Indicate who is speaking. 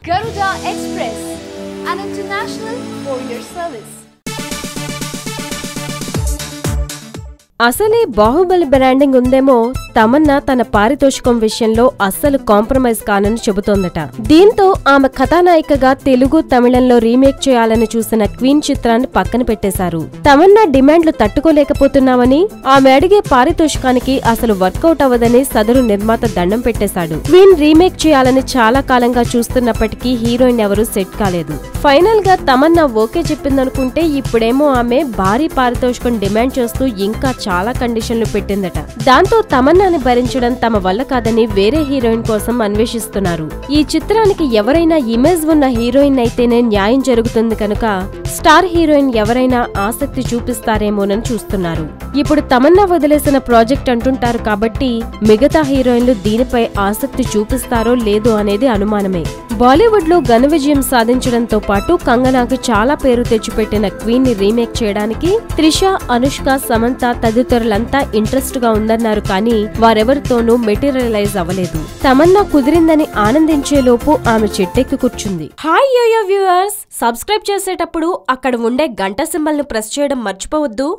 Speaker 1: Garuda Express, an international courier service.
Speaker 2: అసలే Baahubali branding ఉందేమో తమన్నా తన పారితోషికం విషయంలో అస్సలు కాంప్రమైజ్ కానని చెబుతోందట. దీంతో ఆమె కథానాయికగా తెలుగు, తమిళంలో రీమేక్ చేయాలని చూసిన క్వీన్ చిత్రాన్ని పక్కన పెట్టేశారు. తమన్నా డిమాండ్లు తట్టుకోలేకపోతున్నామని, ఆమె అడిగే పారితోషికానికి అసలు వర్కౌట్ అవ్వదని సదరు నిర్మాత దండం పెట్టేశాడు. క్వీన్ రీమేక్ చేయాలని చాలా కాలంగా చూస్తున్నప్పటికీ హీరోయిన్ ఎవరూ సెట్ కాలేదు. ఫైనల్ గా తమన్నా ఓకే చెప్పిందనుకుంటే ఇప్పుడేమో ఆమె భారీ పారితోషికం డిమాండ్ చేస్తూ ఇంకా చాలా కండిషన్లు పెట్టిందట. దాంతో తమన్నాని భరించడం తమ వల్ల కాదని వేరే హీరోయిన్ కోసం అన్వేషిస్తున్నారు. ఈ చిత్రానికి ఎవరైనా ఇమేజ్ ఉన్న హీరోయిన్ అయితేనే న్యాయం జరుగుతుంది కనుక స్టార్ హీరోయిన్ ఎవరైనా ఆసక్తి చూపిస్తారేమోనని చూస్తున్నారు. ఇప్పుడు తమన్నా వదిలేసిన ప్రాజెక్ట్ అంటుంటారు కాబట్టి మిగతా హీరోయిన్లు దీనిపై ఆసక్తి చూపిస్తారో లేదో అనేది అనుమానమే. బాలీవుడ్ లో ఘన విజయం సాధించడంతో పాటు కంగనాకు చాలా పేరు తెచ్చిపెట్టిన క్వీన్ ని రీమేక్ చేయడానికి త్రిష, అనుష్క, సమంత తదితరులంతా ఇంట్రెస్ట్ గా ఉందన్నారు కానీ వారెవరితోనూ మెటీరియలైజ్ అవ్వలేదు. తమన్నా కుదిరిందని ఆనందించేలోపు ఆమె చెట్టెక్కి కూర్చుంది. హాయ్ యోయో వ్యూవర్స్, సబ్స్క్రైబ్ చేసేటప్పుడు అక్కడ ఉండే గంట సింబల్ ను ప్రెస్ చేయడం మర్చిపోవద్దు.